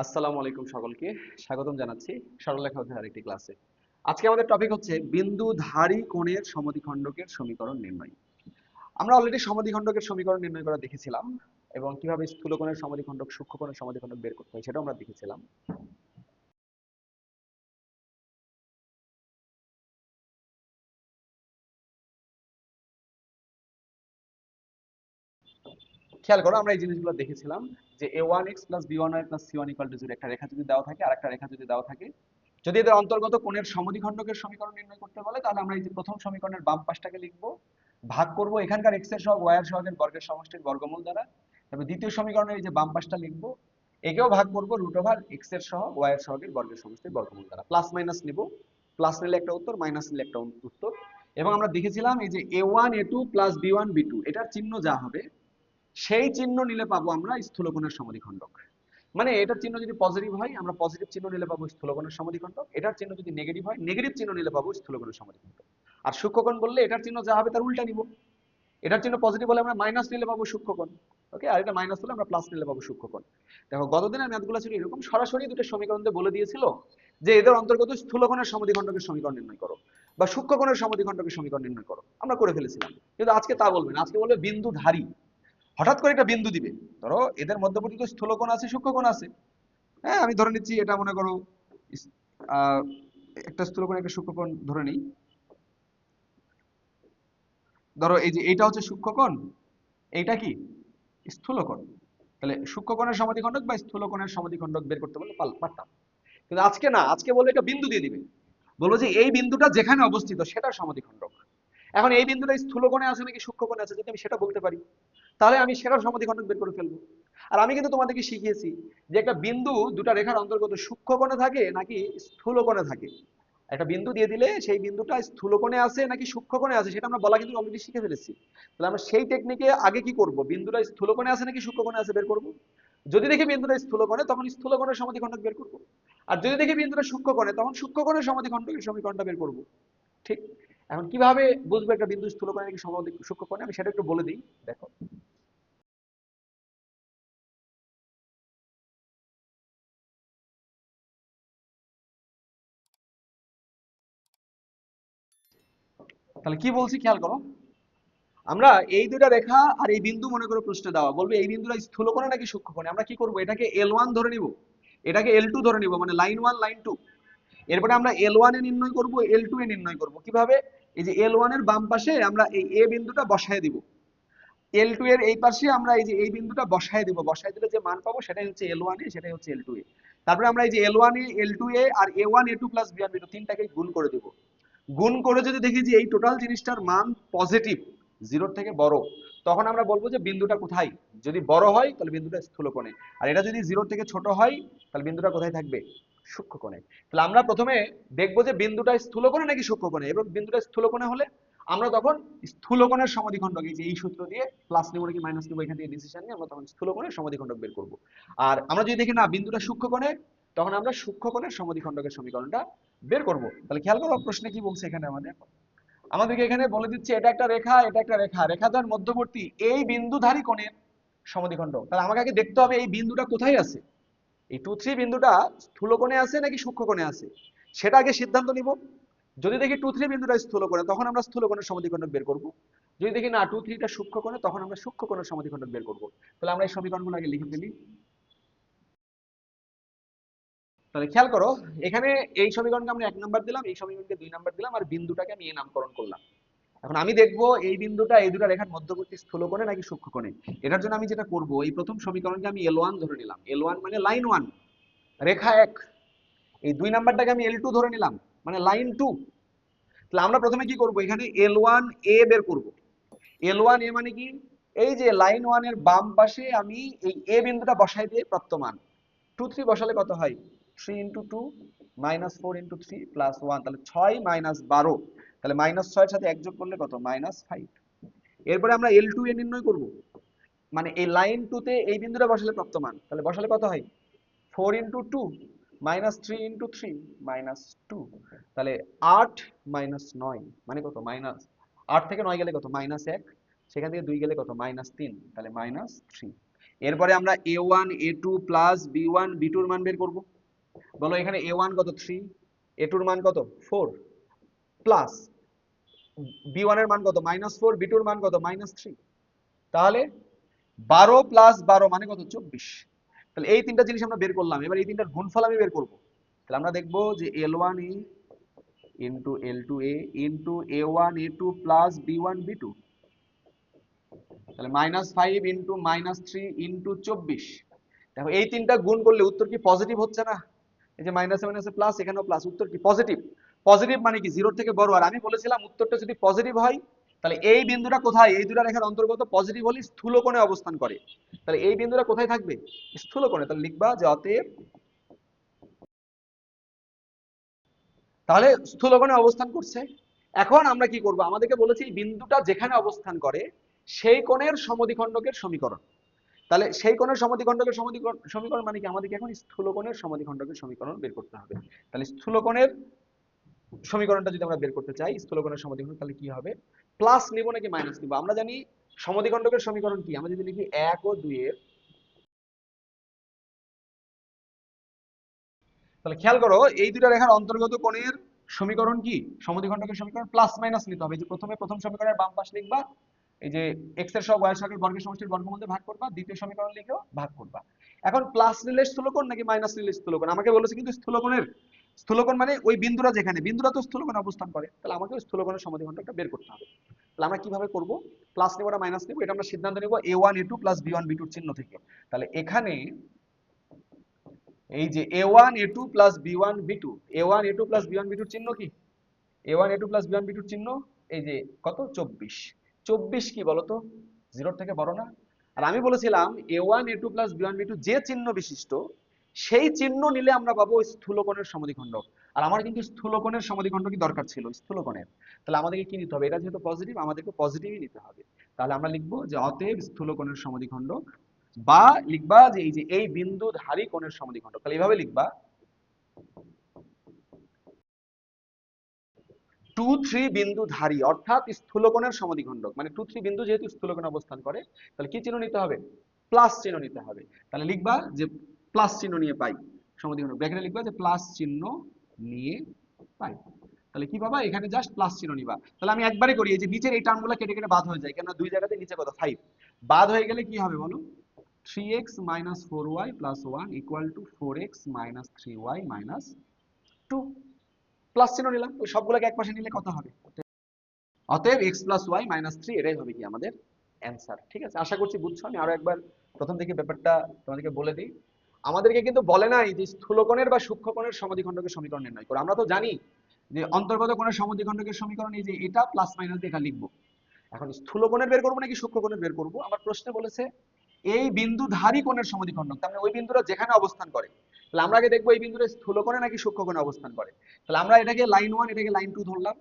আসসালামু আলাইকুম সকলকে স্বাগতম জানাচ্ছি সরলরেখা অধ্যায়ের আরেকটি ক্লাসে। আজকে আমাদের টপিক হচ্ছে বিন্দুধারী কোণের সমদ্বিখণ্ডকের সমীকরণ নির্ণয়। আমরা অলরেডি সমদ্বিখণ্ডকের সমীকরণ নির্ণয় করা দেখেছিলাম এবং কিভাবে স্থূলকোণের সমদ্বিখণ্ডক সূক্ষ্মকোণের সমদ্বিখণ্ডক বের করতে হয় সেটাও আমরা দেখেছিলাম। খেয়াল করো, আমরা এই জিনিসগুলো দেখেছিলাম যে a1x + b1y + c1 = 0 একটা রেখা যদি দেওয়া থাকে আর একটা রেখা যদি দেওয়া থাকে, যদি এদের অন্তর্গত কোণের সমদ্বিখণ্ডকের সমীকরণ নির্ণয় করতে বলে তাহলে আমরা এই যে প্রথম সমীকরণের বাম পাশটাকে লিখব, ভাগ করব এখানকার x এর সহগ y এর সহগের বর্গের সমষ্টির বর্গমূল দ্বারা। তারপর দ্বিতীয় সমীকরণের এই যে বাম পাশটা লিখব, একেও ভাগ করব √x এর সহগ y এর সহগের বর্গের সমষ্টির বর্গমূল দ্বারা। প্লাস মাইনাস নিব, প্লাস নিলে একটা উত্তর, মাইনাস নিলে একটা উত্তর। এবং আমরা দেখেছিলাম এই যে a1 a2 + b1 b2 এটার চিহ্ন যা হবে সেই চিহ্ন নিলে পাবো আমরা স্থূলকোণের সমদ্বিখণ্ডক। মানে এটার চিহ্ন যদি পজিটিভ হয় আমরা পজিটিভ চিহ্ন নিলে পাবো স্থূলকোণের সমদ্বিখণ্ডক, এটার চিহ্ন যদি নেগেটিভ হয় নেগেটিভ চিহ্ন নিলে পাবো স্থূলকোণের সমদ্বিখণ্ডক। আর সূক্ষ্মকোণ বললে এটার চিহ্ন যা হবে তার উল্টা নিব, এটার চিহ্ন পজিটিভ হলে আমরা মাইনাস নিলে পাবো সূক্ষ্মকোণ, ওকে, আর এটা মাইনাস হলে আমরা প্লাস নিলে পাবো সূক্ষ্মকোণ। দেখো গতদিনের ম্যাথগুলো ছিল এরকম, সরাসরি দুটো সমীকরণ দিয়ে বলে দিয়েছিল যে এদের অন্তর্গত স্থূলকোণের সমদ্বিখণ্ডকের সমীকরণ নির্ণয় করো বা সূক্ষ্মকোণের সমদ্বিখণ্ডকের সমীকরণ নির্ণয় করো, আমরা করে ফেলেছিলাম। কিন্তু আজকে তা বলবে না, আজকে বলবে বিন্দুধারী। হঠাৎ করে একটা বিন্দু দিবে, ধরো এদের মধ্যবর্তী তো স্থূলকোণ আছে সূক্ষ্মকোণ আছে। হ্যাঁ, আমি ধরে নিচ্ছি এটা মনে করো আহ, একটা স্থূলকোণ একটা সূক্ষ্মকোণ ধরে নিই। ধরো এই যে এইটা হচ্ছে সূক্ষ্মকোণ, এইটা কি স্থূলকোণ। তাহলে সূক্ষ্মকোণের সমদ্বিখণ্ডক বা স্থূলকোণের সমদ্বিখণ্ডক বের করতে বললে পারতাম। কিন্তু আজকে না, আজকে বললে একটা বিন্দু দিয়ে দিবে, বলবো যে এই বিন্দুটা যেখানে অবস্থিত সেটার সমদ্বিখণ্ডক। এখন এই বিন্দুটা স্থূলকোণে আছে নাকি সূক্ষ্মকোণে আছে যদি আমি সেটা বলতে পারি, তাহলে আমি সেটার সমদ্বিখণ্ডক বের করে ফেলবো। আর আমি কিন্তু তোমাদেরকে শিখিয়েছি যে একটা বিন্দু দুটা রেখার অন্তর্গত সূক্ষ্মকোণে থাকে নাকি স্থূলকোণে থাকে। একটা বিন্দু দিয়ে দিলে সেই বিন্দুটা স্থূলকোণে আছে নাকি সূক্ষ্মকোণে আছে সেটা আমরা বলা কিন্তু অলরেডি শিখে ফেলেছি। তাহলে আমরা সেই টেকনিকে আগে কি করব, বিন্দুটা স্থূলকোণে আছে নাকি সূক্ষ্মকোণে আছে বের করব। যদি দেখি বিন্দুটা স্থূলকোণে তখন স্থূলকোণের সমদ্বিখণ্ডক বের করব, আর যদি দেখি বিন্দুটা সূক্ষ্মকোণে তখন সূক্ষ্মকোণের সমদ্বিখণ্ডকের সমীকরণটা বের করব। ঠিক। এখন কিভাবে বুঝবো একটা বিন্দু স্থূলকোণে নাকি সূক্ষ্মকোণে, আমি সেটা একটু বলে দিই। দেখো, তাহলে কি বলছি খেয়াল করো, আমরা এই দুইটা রেখা আর এই বিন্দু মনে করো প্রশ্নে দেওয়া, বলবে এই বিন্দুটা স্থূলকোণে নাকি সূক্ষ্মকোণে। আমরা কি করব, এটাকে L1 ধরে নিব, এটাকে L2 ধরে নিব, মানে লাইন 1 লাইন 2। এরপরে আমরা L1 এ নির্ণয় করব, L2 এ নির্ণয় করব কিভাবে, এই যে L1 এর বাম পাশে আমরা এই A বিন্দুটা বসায় দিব, L2 এর এই পাশে আমরা এই যে এই বিন্দুটা বসায় দিব, বসায় দিলে যে মান পাবো সেটাই হচ্ছে L1 এ, সেটাই হচ্ছে L2 এ। তারপরে আমরা এই যে L1 এ L2 এ আর A1 A2 + B1 B2 তিনটাকে গুণ করে দেব। গুণ করে যদি দেখি যে এই টোটাল জিনিসটার মান পজিটিভ, জিরোর থেকে বড়, তখন আমরা বলবো যে বিন্দুটা কোথায়। যদি বড় হয় তাহলে বিন্দুটা স্থূলকোণে, আর এটা যদি জিরোর থেকে ছোট হয় তাহলে বিন্দুটা কোথায় থাকবে, সূক্ষ্মকোণে। তাহলে আমরা প্রথমে দেখবো যে বিন্দুটা স্থূলকোণে নাকি সূক্ষ্মকোণে, এবং বিন্দুটা স্থূলকোণে হলে আমরা তখন স্থূলকোণের সমদ্বিখণ্ডক, এই যে এই সূত্র দিয়ে প্লাস নিব নাকি মাইনাস নিব এখান থেকে ডিসিশন নিয়ে আমরা তখন স্থূলকোণের সমদ্বিখণ্ডক বের করব। আর আমরা যদি দেখি না বিন্দুটা সূক্ষ্মকোণে, তখন আমরা সূক্ষ্মকোণের সমদ্বিখণ্ডকের সমীকরণটা বের করব। তাহলে খেয়াল করো প্রশ্নে কি বলছে এখানে আমাদেরকে এখানে বলে দিচ্ছে এটা একটা রেখা, এটা একটা রেখা, রেখাটার মধ্যবর্তী এই বিন্দুধারী কোণের সমদ্বিখণ্ডক। তাহলে আমাকে আগে দেখতে হবে এই বিন্দুটা কোথায় আছে, এই 2 3 বিন্দুটা স্থূলকোণে আছে নাকি সূক্ষ্মকোণে আছে সেটা আগে সিদ্ধান্ত নিব। যদি দেখি 2 3 বিন্দুটা স্থূলকোণে তখন আমরা স্থূলকোণের সমদ্বিখণ্ডক বের করব। যদি দেখি না 2 3 টা সূক্ষ্মকোণে তখন আমরা সূক্ষ্মকোণের সমদ্বিখণ্ডক বের করব। তাহলে আমরা এই সমীকরণগুলো আগে লিখে ফেলি। তাহলে খেয়াল করো, এখানে এই সমীকরণকে আমরা 1 নাম্বার দিলাম, এই সমীকরণকে 2 নাম্বার দিলাম, আর বিন্দুটাকে আমি এ নামকরণ করলাম। এখন আমি দেখবো এই বিন্দুটা এই দুটো রেখার মধ্যবর্তী স্থূলকোণে নাকি সূক্ষ্মকোণে। এটার জন্য আমি যেটা করব, এই প্রথম সমীকরণকে আমি L1 ধরে নিলাম, L1 মানে লাইন 1, রেখা 1। এই 2 নাম্বারটাকে আমি L2 ধরে নিলাম, মানে লাইন 2। তাহলে আমরা প্রথমে কি করব, এখানে L1 A বের করব। L1 A মানে কি, এই যে লাইন 1 এর বাম পাশে আমি এই A বিন্দুটা বসাই দিয়ে প্রাপ্ত মান 2 3 বসালে কত হয়, 3 × 2 -4 × 3 + 1, তাহলে 6 - 12। তাহলে -6 এর সাথে 1 যোগ করলে কত, -5। এরপরে আমরা L2 এ নির্ণয় করব, মানে এই লাইন 2 তে এই বিন্দুটা বসালে প্রাপ্ত মান, তাহলে বসালে কত হয়, 4 × 2 -3 × 3 -2। তাহলে 8 - 9 মানে কত, -8 থেকে 9 গেলে কত, -1, সেখান থেকে 2 গেলে কত, -3, তাহলে -3। এরপরে আমরা a1 a2 plus b1 b2 এর মান বের করব। বলো এখানে a1 কত 3, a2 এর মান কত 4, প্লাস b1 এর মান কত -4, b2 এর মান কত -3। তাহলে 12 প্লাস 12 মানে কত 24। তাহলে এই তিনটা জিনিস আমরা বের করলাম। এবার এই তিনটার গুণফল আমি বের করব। তাহলে আমরা দেখব যে L1A into L2A into A1 A2 plus B1 B2, তাহলে -5 ইন্টু -3 ইন্টু 24। দেখো এই তিনটা গুণ করলে উত্তর কি পজিটিভ হচ্ছে না? এই যে মাইনাসে মাইনাসে প্লাস, এখানেও প্লাস, উত্তর কি পজিটিভ। পজিটিভ মানে কি জিরোর থেকে বড়। আর আমি বলেছিলাম উত্তরটা যদি পজিটিভ হয় তাহলে এই বিন্দুটা কোথায়, এই দুটো রেখার অন্তর্গত পজিটিভ হলে স্থূলকোণে অবস্থান করে। তাহলে এই বিন্দুটা কোথায় থাকবে, স্থূলকোণে। তাহলে লিখবা যে অতএব, তাহলে স্থূলকোণে অবস্থান করছে। এখন আমরা কি করব, আমাদেরকে বলেছে এই বিন্দুটা যেখানে অবস্থান করে সেই কোণের সমদ্বিখণ্ডকের সমীকরণ। তাহলে সেই কোণের সমদ্বিখণ্ডকের সমীকরণ মানে কি, আমাদেরকে এখন স্থূলকোণের সমদ্বিখণ্ডকের সমীকরণ বের করতে হবে। তাহলে স্থূলকোণের সমীকরণটা যদি আমরা বের করতে চাই, স্থূলকোণের সমদ্বিখণ্ডক, তাহলে কি হবে, প্লাস নিব নাকি মাইনাস নিব? আমরা জানি সমদ্বিখণ্ডকের সমীকরণ কি, আমরা যদি লিখি 1 ও 2 এর, তাহলে খেয়াল করো এই দুটো রেখার অন্তর্গত কোণের সমীকরণ কি, সমদ্বিখণ্ডকের সমীকরণ প্লাস মাইনাস নিতে হবে। এই যে প্রথমে প্রথম সমীকরণের বাম পাশ লিখবা, এই যে x এর সহগ y এর সহগের বর্গের সমষ্টির বর্গমূল দিয়ে ভাগ করবা, দ্বিতীয় সমীকরণ লিখেও ভাগ করবা। এখন প্লাস নিলে স্থূলকোণ নাকি মাইনাস নিলে স্থূলকোণ, আমাকে বলেছে কিন্তু স্থূলকোণের, স্থূলকোণ মানে ওই বিন্দুটা যেখানে, বিন্দুটা তো স্থূলকোণে অবস্থান করে, তাহলে আমাকে ওই স্থূলকোণের সমদ্বিখণ্ডকটা বের করতে হবে। তাহলে আমরা কিভাবে করব, প্লাস নেব না মাইনাস নেব, এটা আমরা সিদ্ধান্ত নেব a1 a2 plus b1 b2 চিহ্ন থেকে। তাহলে এখানে এই যে a1 a2 plus b1 b2, a1 a2 plus b1 b2 চিহ্ন কি, a1 a2 plus b1 b2 চিহ্ন এই যে কত 24। 24 কি বলতো, জিরোর থেকে বড় না? আর আমি বলেছিলাম a1 a2 plus b1 b2 যে চিহ্ন বিশিষ্ট, সেই চিহ্ন নিলে আমরা পাবো স্থূলকোণের সমদ্বিখণ্ডক। আর আমার কিন্তু স্থূলকোণের সমদ্বিখণ্ডকই দরকার ছিল, স্থূলকোণের। তাহলে আমাদেরকে কি নিতে হবে, এটা যেহেতু পজিটিভ আমাদেরকে পজিটিভই নিতে হবে। তাহলে আমরা লিখবো যে অতএব স্থূলকোণের সমদ্বিখণ্ডক, বা লিখবা যে এই যে এই বিন্দুধারী কোণের সমদ্বিখণ্ডক। তাহলে এইভাবে লিখবা 2 3 বিন্দুধারী অর্থাৎ স্থূলকোণের সমদ্বিখণ্ডক, মানে 2 3 বিন্দু যেহেতু স্থূলকোণে অবস্থান করে, তাহলে কি চিহ্ন নিতে হবে, প্লাস চিহ্ন নিতে হবে। তাহলে লিখবা যে প্লাস চিহ্ন নিয়ে পাই সমদ্বিখণ্ডক, ব্র্যাকেটে লিখবা যে প্লাস চিহ্ন নিয়ে পাই। তাহলে কি পাবা, এখানে জাস্ট প্লাস চিহ্ন নিবা। তাহলে আমি একবারে করি, এই যে নিচের এই টার্মগুলো কেটে কেটে বাদ হয়ে যায়, কেন দুই জায়গাতে নিচে কত 5, বাদ হয়ে গেলে কি হবে বলো, 3x 4y 1 equal to 4x 3y 2, plus চিহ্ন নিলাম। সবগুলোকে একপাশে নিলে কত হবে, অতএব x প্লাস ওয়াই মাইনাস 3, এটাই হবে কি আমাদের অ্যান্সার। ঠিক আছে, আশা করছি বুঝছো। আমি আরো একবার প্রথম থেকে ব্যাপারটা তোমাদেরকে বলে দিই। আমাদেরকে কিন্তু বলে নাই যে স্থূলকোণের বা সূক্ষ্মকোণের সমদ্বিখণ্ডকের সমীকরণ নির্ণয় করো। আমরা তো জানি যে অন্তর্গত কোণের সমদ্বিখণ্ডকের সমীকরণ এই যে এটা প্লাস মাইনাস দিয়ে এটা লিখবো। এখন স্থূলকোণের বের করবো নাকি সূক্ষ্মকোণের বের করবো, আমার প্রশ্নে বলেছে এই বিন্দুধারী কোণের সমদ্বিখণ্ডক, তার মানে ওই বিন্দুটা যেখানে অবস্থান করে। তাহলে আমরা আগে দেখবো এই বিন্দুটা স্থূলকোণে নাকি সূক্ষ্মকোণে অবস্থান করে। তাহলে আমরা এটাকে লাইন 1, এটাকে লাইন 2 ধরলাম।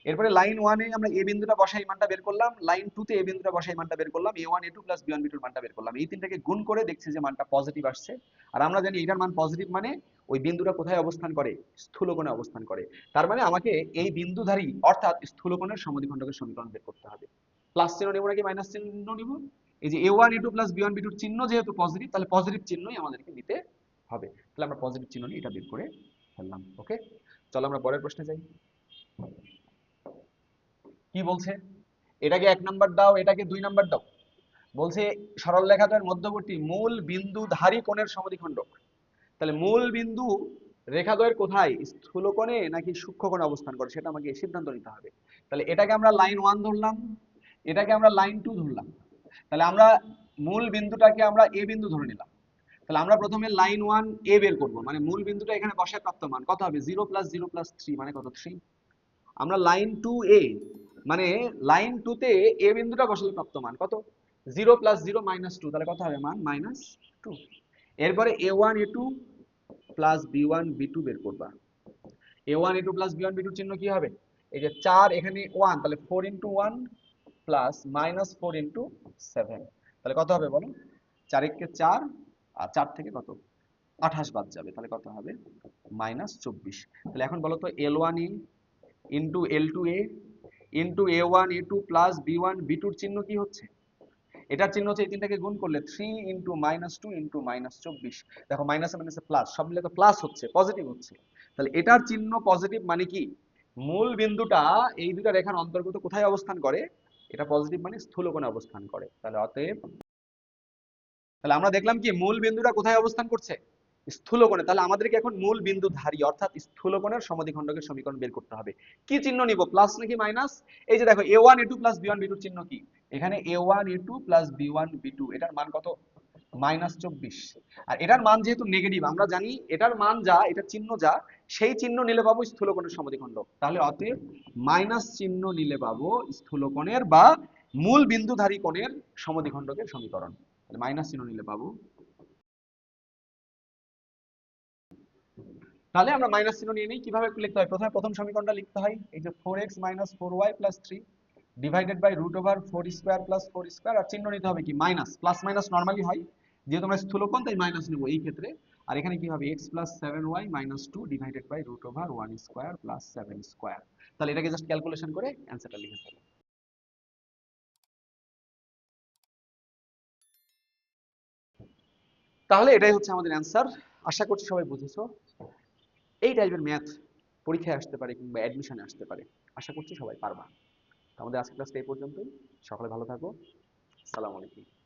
এরপরে লাইন 1 এ আমরা এ বিন্দুটা বসাই মানটা বের করলাম, লাইন 2 তে এ বিন্দুটা বসাই মানটা বের করলাম, a1 a2 plus b1 b2 এর মানটা বের করলাম। এই তিনটাকে গুণ করে দেখছি যে মানটা পজিটিভ আসছে। আর আমরা জানি এটার মান পজিটিভ মানে ওই বিন্দুটা কোথায় অবস্থান করে, স্থূলকোণে অবস্থান করে। তার মানে আমাকে এই বিন্দুধারী অর্থাৎ স্থূলকোণের সমদ্বিখণ্ডকের সমীকরণ বের করতে হবে। প্লাস চিহ্ন নিব নাকি মাইনাস চিহ্ন নিব, এই যে a1 a2 plus b1 b2 চিহ্ন যেহেতু পজিটিভ, তাহলে পজিটিভ চিহ্নই আমাদেরকে নিতে হবে। তাহলে আমরা পজিটিভ চিহ্ন নিয়ে এটা বের করে ফেললাম। ওকে, চলো আমরা পরের প্রশ্নে যাই। কি বলছে, এটাকে 1 নাম্বার দাও, এটাকে 2 নাম্বার দাও। বলছে সরল রেখাদ্বয়ের মধ্যবর্তী মূল বিন্দুধারী কোণের সমদ্বিখণ্ডক। তাহলে মূল বিন্দু রেখাদ্বয়ের কোথায়, স্থূলকোণে নাকি সূক্ষ্মকোণে অবস্থান করে, সেটা আমাকে সিদ্ধান্ত নিতে হবে। তাহলে এটাকে আমরা লাইন 1 ধরলাম, এটাকে আমরা লাইন 2 ধরলাম। তাহলে আমরা মূল বিন্দুটাকে আমরা এ বিন্দু ধরে নিলাম। তাহলে আমরা প্রথমে লাইন 1 এ বের করব, মানে মূল বিন্দুটা এখানে বসায় প্রাপ্ত মান কত হবে, 0 প্লাস 0 প্লাস 3 মানে কত 3। আমরা লাইন 2 এ, মানে লাইন 2 তে এ বিন্দুটা বসালে প্রাপ্ত মান কত, 0 প্লাস 0 মাইনাস 2, তাহলে কত হবে মান -2। এরপরে a1 a2 plus b1 b2 বের করবা। a1 a2 plus b1 b2 চিহ্ন কি হবে, এই যে 4 এখানে 1, তাহলে 4 ইনটু 1 প্লাস -4 ইনটু 7, তাহলে কত হবে বলো, 4 একে 4, আর 4 থেকে কত 28 বাদ যাবে, তাহলে কত হবে -24। তাহলে এখন বলো তো L1A into L2A into A1 A2 plus B1 B2 এর চিহ্ন কি হচ্ছে, এটার চিহ্ন হচ্ছে এই তিনটাকে গুণ করলে 3 ইন্টু -2 ইন্টু -24। দেখো মাইনাসে মাইনাসে প্লাস, সব মিলে তো প্লাস হচ্ছে, পজিটিভ হচ্ছে। তাহলে এটার চিহ্ন পজিটিভ মানে কি, মূল বিন্দুটা এই দুটা রেখার অন্তর্গত কোথায় অবস্থান করে, এটা পজিটিভ মানে স্থূলকোণে অবস্থান করে। তাহলে অতএব, তাহলে আমরা দেখলাম কি মূল বিন্দুটা কোথায় অবস্থান করছে, স্থূলকোণে। তাহলে আমাদেরকে এখন মূল বিন্দু ধারী অর্থাৎ স্থূলকোণের সমদ্বিখণ্ডকের সমীকরণ বের করতে হবে। কি চিহ্ন নিব, প্লাস নাকি মাইনাস? এই যে দেখো a1 a2 plus b1 b2 চিহ্ন কি, এখানে a1 a2 plus b1 b2 এটার মান কত, -24। আর এটার মান যেহেতু নেগেটিভ, আমরা জানি এটার মান যা, এটার চিহ্ন যা, সেই চিহ্ন নিলে পাবো স্থূলকোণের সমদ্বিখণ্ডক। তাহলে অতএব মাইনাস চিহ্ন নিলে পাবো স্থূলকোণের বা মূল বিন্দুধারী কোণের সমদ্বিখণ্ডকের সমীকরণ। তাহলে মাইনাস চিহ্ন নিলে পাবো। তাহলে আমরা মাইনাস চিহ্ন নিয়ে নিই, কিভাবে লিখতে হয়, প্রথমে প্রথম সমীকরণটা লিখতে হয়, এই যে 4x - 4y + 3 ডিভাইডেড বাই √4² + 4², আর চিহ্ন নিতে হবে কি মাইনাস, প্লাস মাইনাস নরমালি হয়, যেহেতু আমরা স্থূলকোণ তাই মাইনাস নেব এই ক্ষেত্রে। আর এখানে কি হবে, x + 7y - 2 ডিভাইডেড বাই √1² + 7²। তাহলে এটাকে জাস্ট ক্যালকুলেশন করে অ্যানসারটা লিখে ফেলো। তাহলে এটাই হচ্ছে আমাদের অ্যানসার। আশা করছি সবাই বুঝেছো। এই টাইপের ম্যাথ পরীক্ষায় আসতে পারে কিংবা অ্যাডমিশনে আসতে পারে, আশা করছি সবাই পারবা। আমাদের আজকের ক্লাসটা এই পর্যন্তই। সকলে ভালো থাকো। আসসালামু আলাইকুম।